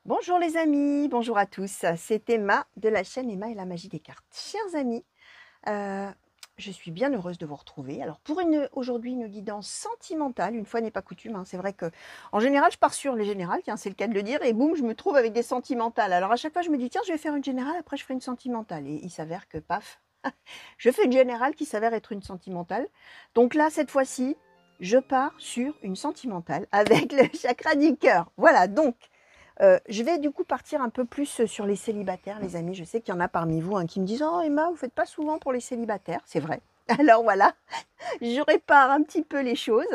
Bonjour les amis, bonjour à tous. C'est Emma de la chaîne Emma et la magie des cartes. Chers amis, euh, je suis bien heureuse de vous retrouver. Alors pour aujourd'hui une guidance sentimentale, une fois n'est pas coutume, hein. C'est vrai que en général je pars sur les générales, tiens, c'est le cas de le dire, et boum, je me trouve avec des sentimentales. Alors à chaque fois je me dis tiens, je vais faire une générale, après je ferai une sentimentale. Et il s'avère que paf, je fais une générale qui s'avère être une sentimentale. Donc là, cette fois-ci, je pars sur une sentimentale avec le chakra du cœur. Voilà, donc je vais du coup partir un peu plus sur les célibataires, les amis. Je sais qu'il y en a parmi vous qui me disent oh Emma, vous ne faites pas souvent pour les célibataires. C'est vrai. Alors voilà, je répare un petit peu les choses.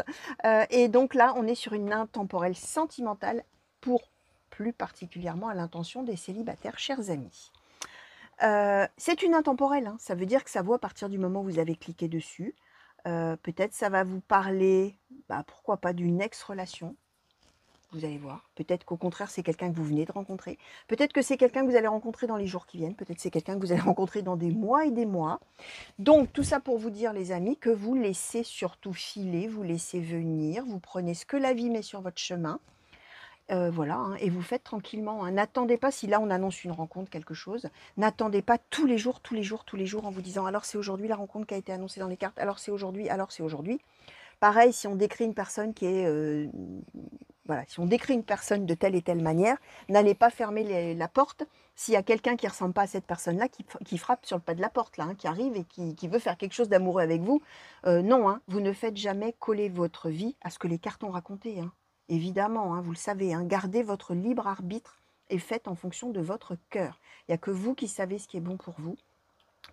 Et donc là, on est sur une intemporelle sentimentale pour plus particulièrement à l'intention des célibataires, chers amis. C'est une intemporelle, hein. Ça veut dire que ça vaut à partir du moment où vous avez cliqué dessus. Peut-être ça va vous parler, pourquoi pas d'une ex-relation. Vous allez voir. Peut-être qu'au contraire, c'est quelqu'un que vous venez de rencontrer. Peut-être que c'est quelqu'un que vous allez rencontrer dans les jours qui viennent. Peut-être que c'est quelqu'un que vous allez rencontrer dans des mois et des mois. Donc, tout ça pour vous dire, les amis, que vous laissez surtout filer, vous laissez venir, vous prenez ce que la vie met sur votre chemin. Voilà, hein, et vous faites tranquillement, hein. N'attendez pas, si là on annonce une rencontre, quelque chose, n'attendez pas tous les jours, tous les jours, tous les jours en vous disant alors c'est aujourd'hui la rencontre qui a été annoncée dans les cartes, alors c'est aujourd'hui, alors c'est aujourd'hui. Pareil, si on décrit une personne qui est voilà, si on décrit une personne de telle et telle manière, n'allez pas fermer la porte s'il y a quelqu'un qui ne ressemble pas à cette personne-là qui frappe sur le pas de la porte, là, hein, qui arrive et qui veut faire quelque chose d'amoureux avec vous. Non, hein, vous ne faites jamais coller votre vie à ce que les cartes ont raconté, hein. Évidemment, hein, vous le savez, hein, gardez votre libre arbitre et faites en fonction de votre cœur. Il n'y a que vous qui savez ce qui est bon pour vous,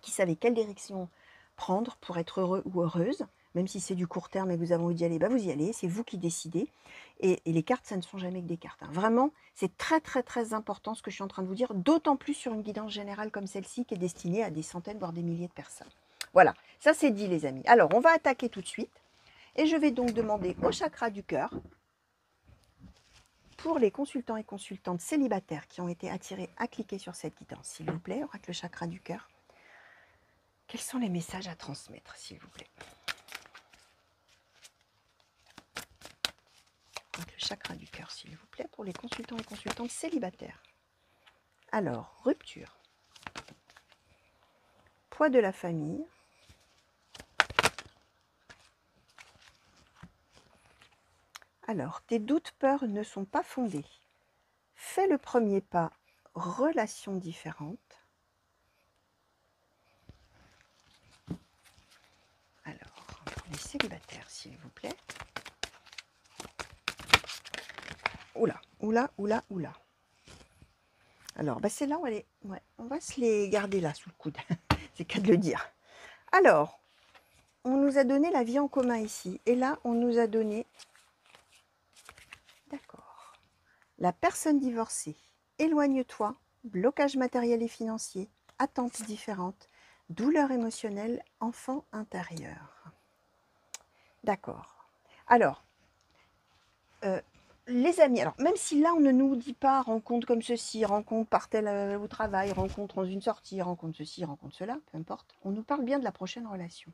qui savez quelle direction prendre pour être heureux ou heureuse. Même si c'est du court terme et vous avez envie d'y aller, vous y allez, c'est vous qui décidez. Et les cartes, ça ne sont jamais que des cartes, hein. Vraiment, c'est très très très important ce que je suis en train de vous dire, d'autant plus sur une guidance générale comme celle-ci qui est destinée à des centaines, voire des milliers de personnes. Voilà, ça c'est dit les amis. Alors, on va attaquer tout de suite. Et je vais donc demander au chakra du cœur, pour les consultants et consultantes célibataires qui ont été attirés à cliquer sur cette guidance, s'il vous plaît, oracle chakra du cœur, quels sont les messages à transmettre, s'il vous plaît? Donc, le chakra du cœur, s'il vous plaît, pour les consultants et consultantes célibataires. Alors, rupture. Poids de la famille. Alors, tes doutes, peurs ne sont pas fondés. Fais le premier pas, relations différentes. Alors, pour les célibataires, s'il vous plaît. Oula, oula, oula, oula. Alors, celle-là, on va se les garder là, sous le coude. C'est qu'à de le dire. Alors, on nous a donné la vie en commun ici. Et là, on nous a donné... D'accord. La personne divorcée. Éloigne-toi. Blocage matériel et financier. Attentes différentes. Douleur émotionnelle. Enfant intérieur. D'accord. Alors, les amis, alors même si là on ne nous dit pas rencontre comme ceci, rencontre par tel au travail, rencontre dans une sortie, rencontre ceci, rencontre cela, peu importe, on nous parle bien de la prochaine relation.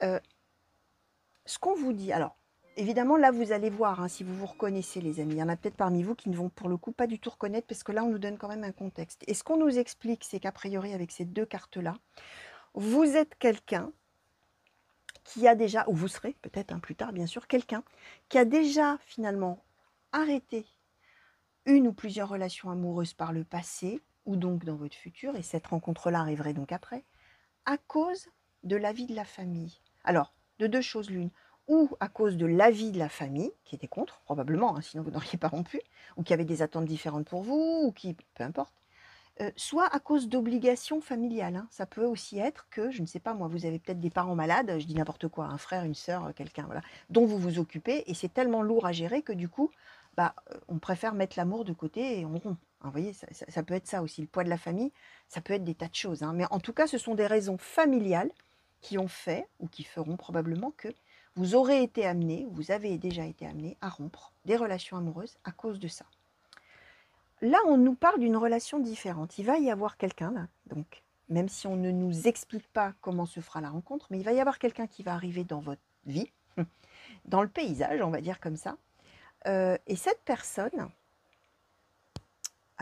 Ce qu'on vous dit, alors évidemment là vous allez voir, hein, si vous vous reconnaissez les amis, il y en a peut-être parmi vous qui ne vont pour le coup pas du tout reconnaître parce que là on nous donne quand même un contexte. Et ce qu'on nous explique, c'est qu'a priori avec ces deux cartes-là, vous êtes quelqu'un qui a déjà, ou vous serez peut-être plus tard bien sûr, quelqu'un qui a déjà finalement arrêté une ou plusieurs relations amoureuses par le passé, ou donc dans votre futur, et cette rencontre-là arriverait donc après, à cause de l'avis de la famille. Alors, de deux choses l'une, ou à cause de l'avis de la famille, qui était contre, probablement, hein, sinon vous n'auriez pas rompu, ou qui avait des attentes différentes pour vous, ou qui, peu importe, soit à cause d'obligations familiales, hein. Ça peut aussi être que, je ne sais pas moi, vous avez peut-être des parents malades, je dis n'importe quoi, un frère, une sœur, quelqu'un, voilà, dont vous vous occupez, et c'est tellement lourd à gérer que du coup, on préfère mettre l'amour de côté et on rompt, hein. Vous voyez, ça peut être ça aussi, le poids de la famille, ça peut être des tas de choses, hein. Mais en tout cas, ce sont des raisons familiales qui ont fait, ou qui feront probablement que vous aurez été amené, vous avez déjà été amené à rompre des relations amoureuses à cause de ça. Là, on nous parle d'une relation différente. Il va y avoir quelqu'un, là, donc, même si on ne nous explique pas comment se fera la rencontre, mais il va y avoir quelqu'un qui va arriver dans votre vie, dans le paysage, on va dire comme ça. Et cette personne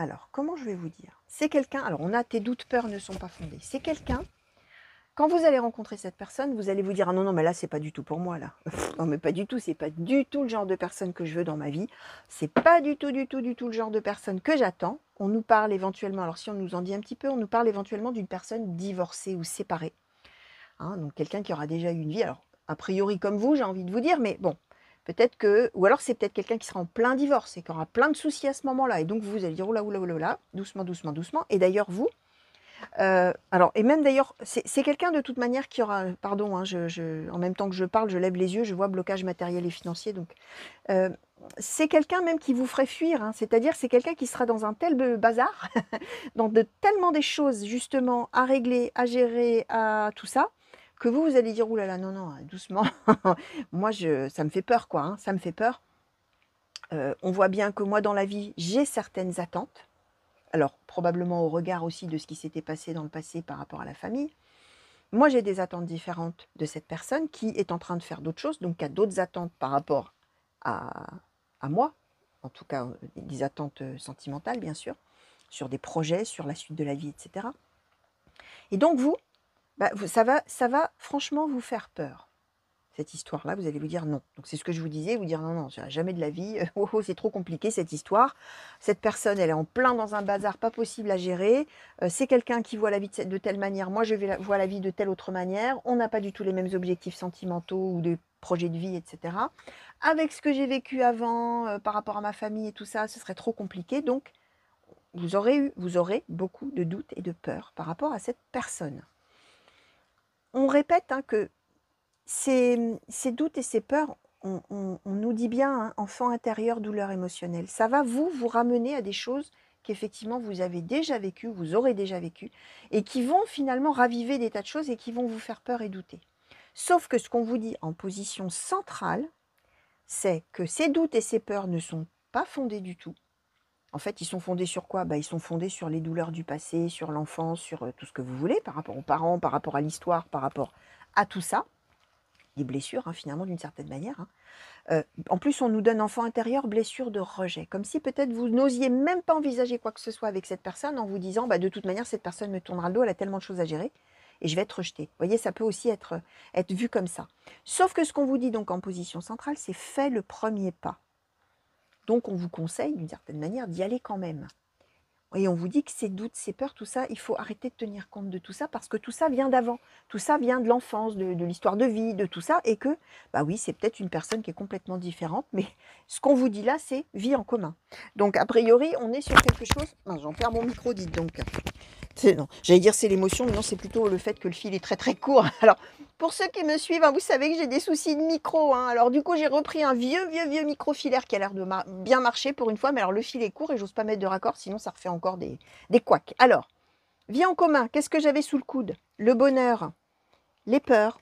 Alors, comment je vais vous dire? C'est quelqu'un, alors on a tes doutes, peurs ne sont pas fondés. C'est quelqu'un, quand vous allez rencontrer cette personne, vous allez vous dire: «Ah non, non, mais là, c'est pas du tout pour moi, là. Non, mais pas du tout, c'est pas du tout le genre de personne que je veux dans ma vie. C'est pas du tout, du tout, du tout le genre de personne que j'attends». On nous parle éventuellement, alors si on nous en dit un petit peu, on nous parle éventuellement d'une personne divorcée ou séparée, hein, donc quelqu'un qui aura déjà eu une vie, alors a priori comme vous, j'ai envie de vous dire, mais bon, peut-être que, ou alors c'est peut-être quelqu'un qui sera en plein divorce et qui aura plein de soucis à ce moment-là, et donc vous allez dire: «Ouh là, ouh là, ouh là, ouh là, doucement, doucement, doucement». Et d'ailleurs vous, alors, et même d'ailleurs, c'est quelqu'un de toute manière qui aura, pardon, hein, en même temps que je parle, je lève les yeux, je vois blocage matériel et financier, donc c'est quelqu'un même qui vous ferait fuir, hein. C'est-à-dire c'est quelqu'un qui sera dans un tel bazar, dans tellement des choses justement à régler, à gérer, à tout ça, que vous allez dire: «Ouh là là, non, non, doucement». Moi ça me fait peur quoi, hein, ça me fait peur. On voit bien que moi dans la vie, j'ai certaines attentes. Alors, probablement au regard aussi de ce qui s'était passé dans le passé par rapport à la famille. Moi, j'ai des attentes différentes de cette personne qui est en train de faire d'autres choses, donc qui a d'autres attentes par rapport à, à moi, en tout cas des attentes sentimentales, bien sûr, sur des projets, sur la suite de la vie, etc. Et donc, vous, ça va franchement vous faire peur. Cette histoire-là, vous allez vous dire non. Donc c'est ce que je vous disais, vous dire non, non, jamais de la vie, oh, oh, c'est trop compliqué cette histoire. Cette personne, elle est en plein dans un bazar pas possible à gérer. C'est quelqu'un qui voit la vie de telle manière, moi vois la vie de telle autre manière. On n'a pas du tout les mêmes objectifs sentimentaux ou de projets de vie, etc. Avec ce que j'ai vécu avant, par rapport à ma famille et tout ça, ce serait trop compliqué. Donc vous aurez beaucoup de doutes et de peurs par rapport à cette personne. On répète hein, que ces doutes et ces peurs, on nous dit bien, hein, enfant intérieur, douleur émotionnelle. Ça va vous ramener à des choses qu'effectivement vous avez déjà vécues, vous aurez déjà vécues, et qui vont finalement raviver des tas de choses et qui vont vous faire peur et douter. Sauf que ce qu'on vous dit en position centrale, c'est que ces doutes et ces peurs ne sont pas fondés du tout. En fait, ils sont fondés sur quoi? Ils sont fondés sur les douleurs du passé, sur l'enfance, sur tout ce que vous voulez, par rapport aux parents, par rapport à l'histoire, par rapport à tout ça. Des blessures, hein, finalement, d'une certaine manière. Hein. En plus, on nous donne enfant intérieur, blessure de rejet. Comme si peut-être vous n'osiez même pas envisager quoi que ce soit avec cette personne en vous disant de toute manière, cette personne me tournera le dos, elle a tellement de choses à gérer et je vais être rejetée. Vous voyez, ça peut aussi être vu comme ça. Sauf que ce qu'on vous dit donc en position centrale, c'est fait le premier pas. Donc, on vous conseille d'une certaine manière d'y aller quand même. Et on vous dit que ces doutes, ces peurs, tout ça, il faut arrêter de tenir compte de tout ça parce que tout ça vient d'avant. Tout ça vient de l'enfance, de l'histoire de vie, de tout ça. Et que, oui, c'est peut-être une personne qui est complètement différente, mais ce qu'on vous dit là, c'est vie en commun. Donc, a priori, on est sur quelque chose... J'en perds mon micro, dites donc. Non, j'allais dire c'est l'émotion, mais non, c'est plutôt le fait que le fil est très très court. Alors, pour ceux qui me suivent, vous savez que j'ai des soucis de micro. Alors du coup, j'ai repris un vieux micro filaire qui a l'air de bien marcher pour une fois, mais alors le fil est court et j'ose pas mettre de raccord, sinon ça refait encore des couacs. Alors, vie en commun, qu'est-ce que j'avais sous le coude? Le bonheur, les peurs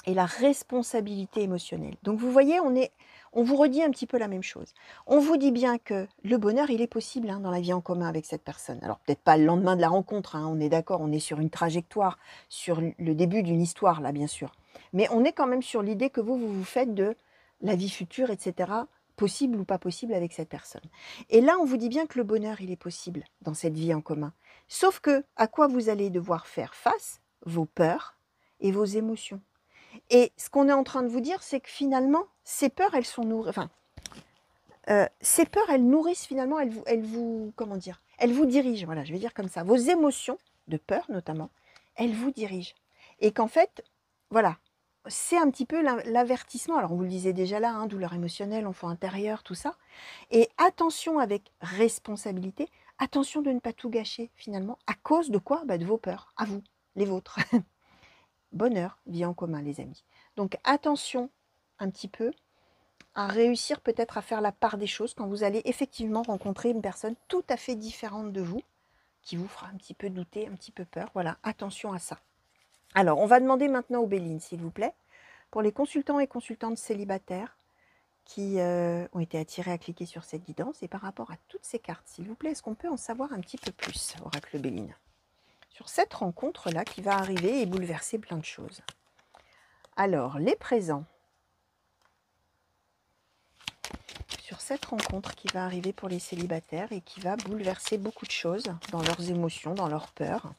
et la responsabilité émotionnelle. Donc vous voyez, on vous redit un petit peu la même chose. On vous dit bien que le bonheur, il est possible dans la vie en commun avec cette personne. Alors peut-être pas le lendemain de la rencontre, on est d'accord, on est sur une trajectoire, sur le début d'une histoire là, bien sûr. Mais on est quand même sur l'idée que vous faites de la vie future, etc., possible ou pas possible avec cette personne. Et là, on vous dit bien que le bonheur, il est possible dans cette vie en commun. Sauf que, à quoi vous allez devoir faire face? Vos peurs et vos émotions. Et ce qu'on est en train de vous dire, c'est que finalement, ces peurs, elles sont nourries. Enfin, ces peurs, elles nourrissent finalement, comment dire, elles vous dirigent. Voilà, je vais dire comme ça. Vos émotions, de peur notamment, elles vous dirigent. Et qu'en fait, voilà, c'est un petit peu l'avertissement. Alors, on vous le disait déjà là, douleur émotionnelle, enfant intérieur, tout ça. Et attention avec responsabilité, attention de ne pas tout gâcher finalement. À cause de quoi? De vos peurs, à vous, les vôtres. Bonheur, vie en commun, les amis. Donc attention un petit peu à réussir peut-être à faire la part des choses quand vous allez effectivement rencontrer une personne tout à fait différente de vous, qui vous fera un petit peu douter, un petit peu peur. Voilà, attention à ça. Alors, on va demander maintenant aux Bélines, s'il vous plaît, pour les consultants et consultantes célibataires qui ont été attirés à cliquer sur cette guidance. Et par rapport à toutes ces cartes, s'il vous plaît, est-ce qu'on peut en savoir un petit peu plus, Oracle Béline, sur cette rencontre-là qui va arriver et bouleverser plein de choses? Alors, les présents. sur cette rencontre qui va arriver pour les célibataires et qui va bouleverser beaucoup de choses dans leurs émotions, dans leurs peurs.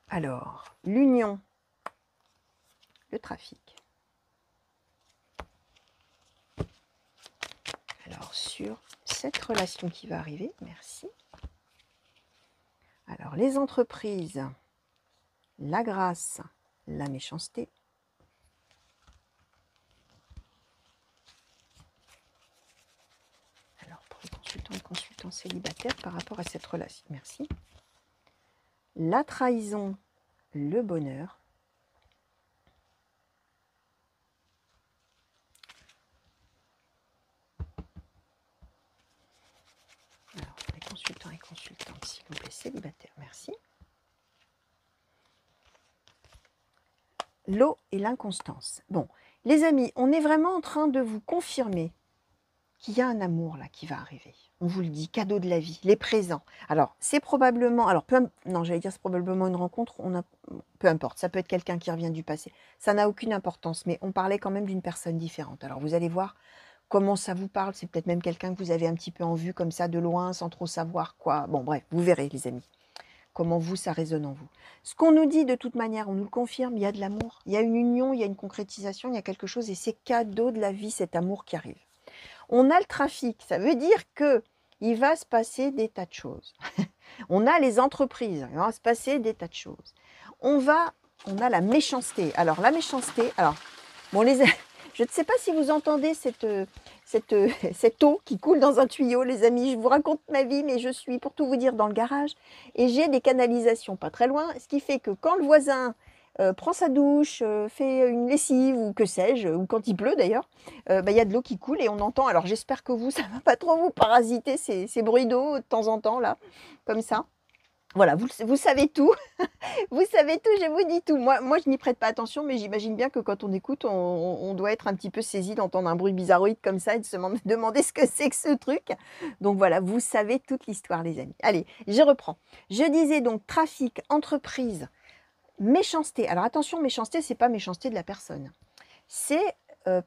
Alors, l'union, le trafic. Alors, sur cette relation qui va arriver, merci. Alors, les entreprises, la grâce, la méchanceté. Alors, pour les consultants et consultants célibataires par rapport à cette relation, merci. La trahison, le bonheur. Alors, pour les consultants et consultantes, s'il vous plaît, célibataires, merci. L'eau et l'inconstance. Bon, les amis, on est vraiment en train de vous confirmer qu'il y a un amour là qui va arriver. On vous le dit, cadeau de la vie, les présents. Alors, c'est probablement, non, j'allais dire c'est probablement une rencontre, peu importe, ça peut être quelqu'un qui revient du passé. Ça n'a aucune importance, mais on parlait quand même d'une personne différente. Alors, vous allez voir comment ça vous parle, c'est peut-être même quelqu'un que vous avez un petit peu en vue comme ça de loin, sans trop savoir quoi. Bon, bref, vous verrez les amis, comment vous, ça résonne en vous. Ce qu'on nous dit de toute manière, on nous le confirme, il y a de l'amour, il y a une union, il y a une concrétisation, il y a quelque chose et c'est cadeau de la vie, cet amour qui arrive. On a le trafic, ça veut dire que il va se passer des tas de choses. On a les entreprises, il va se passer des tas de choses. On a la méchanceté. Alors la méchanceté, bon je ne sais pas si vous entendez cette eau qui coule dans un tuyau, les amis. Je vous raconte ma vie, mais je suis, pour tout vous dire, dans le garage et j'ai des canalisations pas très loin, ce qui fait que quand le voisin prend sa douche, fait une lessive ou que sais-je, ou quand il pleut d'ailleurs, il y a de l'eau qui coule et on entend. Alors j'espère que vous, ça ne va pas trop vous parasiter ces bruits d'eau de temps en temps là, comme ça. Voilà, vous savez tout, vous savez tout, je vous dis tout. Moi je n'y prête pas attention, mais j'imagine bien que quand on écoute, on doit être un petit peu saisi d'entendre un bruit bizarroïde comme ça et de se demander ce que c'est que ce truc. Donc voilà, vous savez toute l'histoire les amis. Allez, je reprends. Je disais donc trafic, entreprise, méchanceté. Alors attention, méchanceté, c'est pas méchanceté de la personne. C'est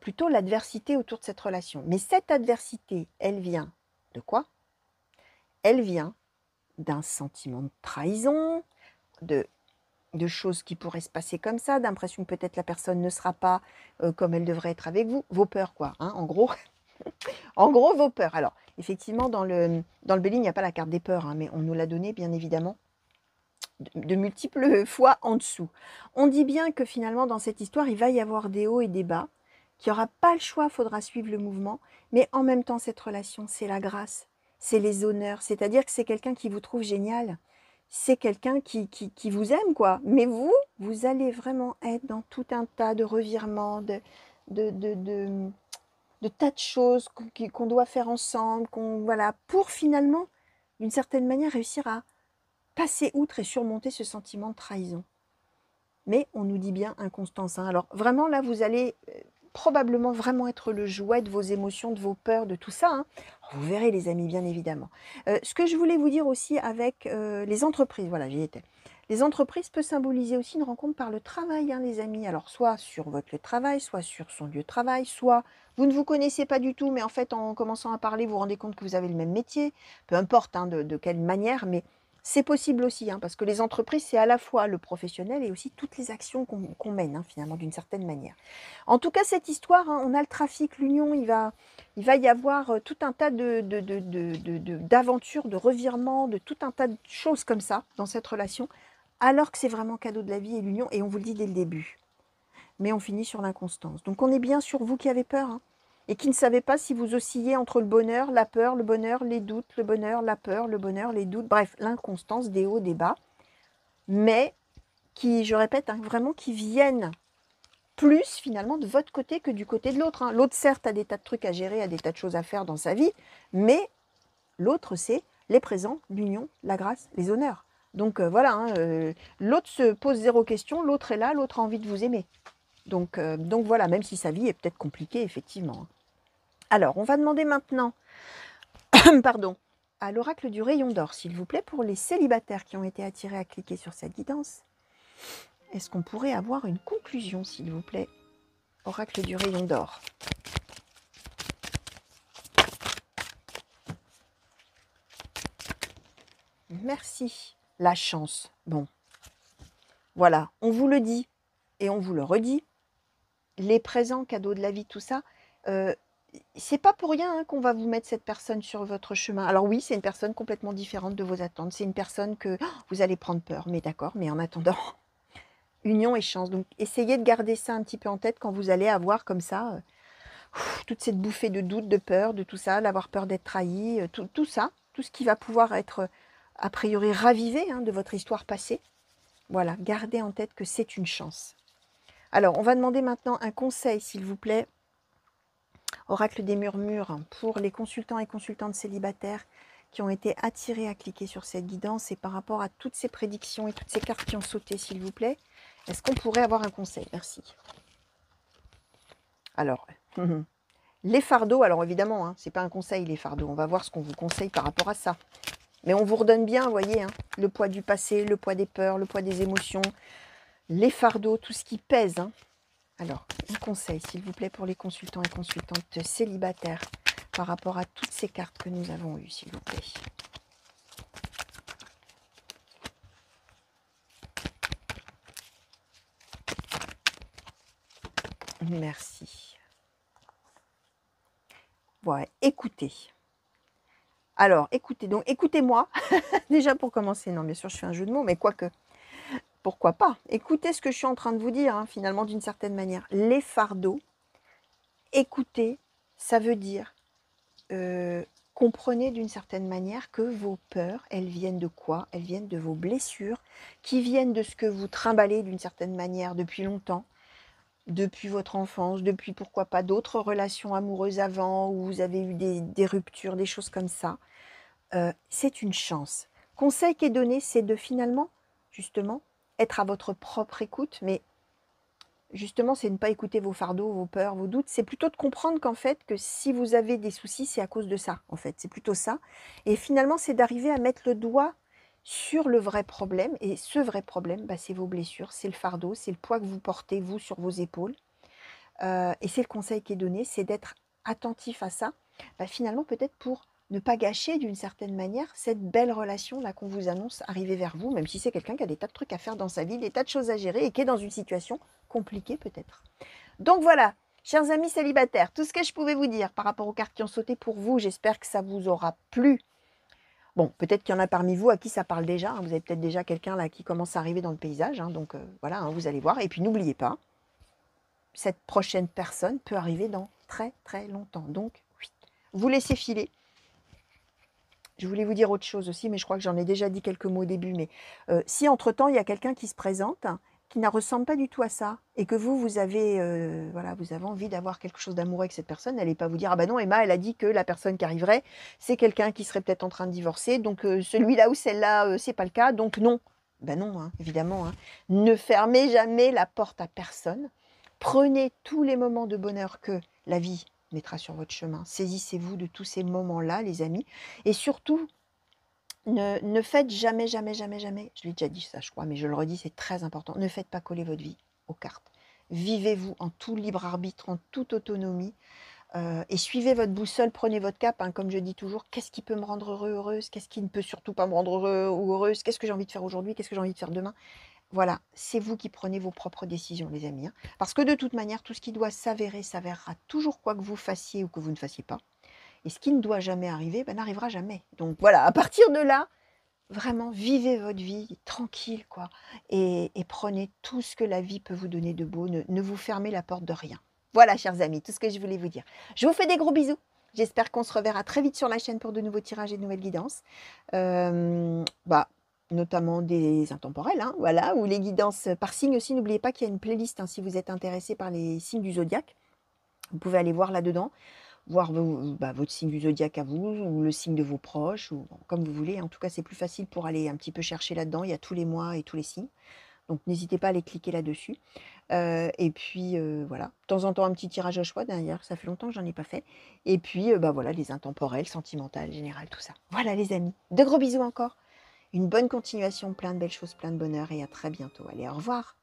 plutôt l'adversité autour de cette relation. Mais cette adversité, elle vient de quoi? Elle vient d'un sentiment de trahison, de choses qui pourraient se passer comme ça, d'impression que peut-être la personne ne sera pas comme elle devrait être avec vous. Vos peurs, quoi, hein, en gros. En gros, vos peurs. Alors, effectivement, dans le Bélier, il n'y a pas la carte des peurs, hein, mais on nous l'a donné, bien évidemment, de multiples fois en dessous. On dit bien que finalement, dans cette histoire, il va y avoir des hauts et des bas, qu'il n'y aura pas le choix, il faudra suivre le mouvement, mais en même temps, cette relation, c'est la grâce, c'est les honneurs, c'est-à-dire que c'est quelqu'un qui vous trouve génial, c'est quelqu'un qui vous aime, quoi. Mais vous allez vraiment être dans tout un tas de revirements, de tas de choses qu'on doit faire ensemble, voilà, pour finalement, d'une certaine manière, réussir à passer outre et surmonter ce sentiment de trahison. Mais on nous dit bien inconstance. Hein. Alors vraiment là, vous allez probablement vraiment être le jouet de vos émotions, de vos peurs, de tout ça. Hein. Vous verrez les amis, bien évidemment. Ce que je voulais vous dire aussi avec les entreprises, voilà, j'y étais. Les entreprises peuvent symboliser aussi une rencontre par le travail, hein, les amis. Alors soit sur votre lieu de travail, soit sur son lieu de travail, soit vous ne vous connaissez pas du tout, mais en fait en commençant à parler, vous vous rendez compte que vous avez le même métier. Peu importe hein, de quelle manière, mais c'est possible aussi, hein, parce que les entreprises, c'est à la fois le professionnel et aussi toutes les actions qu'on mène, hein, finalement, d'une certaine manière. En tout cas, cette histoire, hein, on a le trafic, l'union, il va y avoir tout un tas d'aventures, de revirements, de tout un tas de choses comme ça dans cette relation, alors que c'est vraiment cadeau de la vie et l'union, et on vous le dit dès le début. Mais on finit sur l'inconstance. Donc on est bien sur vous qui avez peur, hein, et qui ne savez pas si vous oscillez entre le bonheur, la peur, le bonheur, les doutes, le bonheur, la peur, le bonheur, les doutes, bref, l'inconstance, des hauts, des bas, mais qui, je répète, hein, vraiment qui viennent plus finalement de votre côté que du côté de l'autre. Hein. L'autre, certes, a des tas de trucs à gérer, a des tas de choses à faire dans sa vie, mais l'autre, c'est les présents, l'union, la grâce, les honneurs. Donc voilà, hein, l'autre se pose zéro question, l'autre est là, l'autre a envie de vous aimer. Donc voilà, même si sa vie est peut-être compliquée, effectivement. Alors, on va demander maintenant, pardon, à l'oracle du rayon d'or, s'il vous plaît, pour les célibataires qui ont été attirés à cliquer sur cette guidance. Est-ce qu'on pourrait avoir une conclusion, s'il vous plaît? Oracle du rayon d'or. Merci. La chance. Bon. Voilà, on vous le dit et on vous le redit. Les présents, cadeaux de la vie, tout ça, c'est pas pour rien hein, qu'on va vous mettre cette personne sur votre chemin. Alors oui, c'est une personne complètement différente de vos attentes. C'est une personne que vous allez prendre peur, mais d'accord, mais en attendant, union et chance. Donc essayez de garder ça un petit peu en tête quand vous allez avoir comme ça toute cette bouffée de doute, de peur, de tout ça, d'avoir peur d'être trahi, tout ça, tout ce qui va pouvoir être a priori ravivé hein, de votre histoire passée. Voilà, gardez en tête que c'est une chance. Alors, on va demander maintenant un conseil, s'il vous plaît. Oracle des murmures pour les consultants et consultantes célibataires qui ont été attirés à cliquer sur cette guidance et par rapport à toutes ces prédictions et toutes ces cartes qui ont sauté, s'il vous plaît. Est-ce qu'on pourrait avoir un conseil? Merci. Alors, les fardeaux, alors évidemment, hein, ce n'est pas un conseil les fardeaux. On va voir ce qu'on vous conseille par rapport à ça. Mais on vous redonne bien, vous voyez, hein, le poids du passé, le poids des peurs, le poids des émotions, les fardeaux, tout ce qui pèse. Hein. Alors, un conseil, s'il vous plaît, pour les consultants et consultantes célibataires par rapport à toutes ces cartes que nous avons eues, s'il vous plaît. Merci. Voilà, écoutez. Alors, écoutez, donc écoutez-moi, déjà pour commencer, non, bien sûr, je fais un jeu de mots, mais quoique, pourquoi pas. Écoutez ce que je suis en train de vous dire, hein, finalement, d'une certaine manière. Les fardeaux, écoutez, ça veut dire, comprenez d'une certaine manière que vos peurs, elles viennent de quoi? Elles viennent de vos blessures, qui viennent de ce que vous trimballez d'une certaine manière depuis longtemps, depuis votre enfance, depuis pourquoi pas d'autres relations amoureuses avant, où vous avez eu des ruptures, des choses comme ça. C'est une chance. Conseil qui est donné, c'est de finalement, justement, être à votre propre écoute, mais justement, c'est de ne pas écouter vos fardeaux, vos peurs, vos doutes. C'est plutôt de comprendre qu'en fait, que si vous avez des soucis, c'est à cause de ça, en fait. C'est plutôt ça. Et finalement, c'est d'arriver à mettre le doigt sur le vrai problème. Et ce vrai problème, bah, c'est vos blessures, c'est le fardeau, c'est le poids que vous portez, vous, sur vos épaules. Et c'est le conseil qui est donné, c'est d'être attentif à ça, bah, finalement peut-être pour ne pas gâcher d'une certaine manière cette belle relation-là qu'on vous annonce arriver vers vous, même si c'est quelqu'un qui a des tas de trucs à faire dans sa vie, des tas de choses à gérer et qui est dans une situation compliquée peut-être. Donc voilà, chers amis célibataires, tout ce que je pouvais vous dire par rapport aux cartes qui ont sauté pour vous, j'espère que ça vous aura plu. Bon, peut-être qu'il y en a parmi vous à qui ça parle déjà, hein, vous avez peut-être déjà quelqu'un là qui commence à arriver dans le paysage, hein, donc voilà, hein, vous allez voir. Et puis n'oubliez pas, cette prochaine personne peut arriver dans très très longtemps. Donc, oui, vous laissez filer. Je voulais vous dire autre chose aussi, mais je crois que j'en ai déjà dit quelques mots au début. Mais si entre-temps, il y a quelqu'un qui se présente, qui ne ressemble pas du tout à ça, et que vous avez, voilà, vous avez envie d'avoir quelque chose d'amoureux avec cette personne, n'allez pas vous dire « Ah ben non, Emma, elle a dit que la personne qui arriverait, c'est quelqu'un qui serait peut-être en train de divorcer, donc celui-là ou celle-là, c'est pas le cas, donc non. » Ben non, hein, évidemment. Hein. Ne fermez jamais la porte à personne. Prenez tous les moments de bonheur que la vie mettra sur votre chemin. Saisissez-vous de tous ces moments-là, les amis. Et surtout, ne faites jamais, jamais, jamais, jamais, je l'ai déjà dit ça, je crois, mais je le redis, c'est très important, ne faites pas coller votre vie aux cartes. Vivez-vous en tout libre arbitre, en toute autonomie, et suivez votre boussole, prenez votre cap, hein, comme je dis toujours, qu'est-ce qui peut me rendre heureux, heureuse, qu'est-ce qui ne peut surtout pas me rendre heureux ou heureuse, qu'est-ce que j'ai envie de faire aujourd'hui, qu'est-ce que j'ai envie de faire demain. Voilà, c'est vous qui prenez vos propres décisions, les amis. Hein. Parce que de toute manière, tout ce qui doit s'avérer, s'avérera toujours quoi que vous fassiez ou que vous ne fassiez pas. Et ce qui ne doit jamais arriver, ben, n'arrivera jamais. Donc voilà, à partir de là, vraiment, vivez votre vie tranquille, quoi. Et prenez tout ce que la vie peut vous donner de beau. Ne vous fermez la porte de rien. Voilà, chers amis, tout ce que je voulais vous dire. Je vous fais des gros bisous. J'espère qu'on se reverra très vite sur la chaîne pour de nouveaux tirages et de nouvelles guidances. Notamment des intemporels, hein, voilà, ou les guidances par signe aussi. N'oubliez pas qu'il y a une playlist hein, si vous êtes intéressé par les signes du zodiaque. Vous pouvez aller voir là-dedans, voir votre signe du zodiaque à vous, ou le signe de vos proches, ou bon, comme vous voulez. En tout cas, c'est plus facile pour aller un petit peu chercher là-dedans. Il y a tous les mois et tous les signes. Donc, n'hésitez pas à aller cliquer là-dessus. Et puis, voilà. De temps en temps, un petit tirage au choix. D'ailleurs, ça fait longtemps que j'en ai pas fait. Et puis, voilà, les intemporels, sentimentales, générales, tout ça. Voilà, les amis. De gros bisous encore. Une bonne continuation, plein de belles choses, plein de bonheur. Et à très bientôt. Allez, au revoir.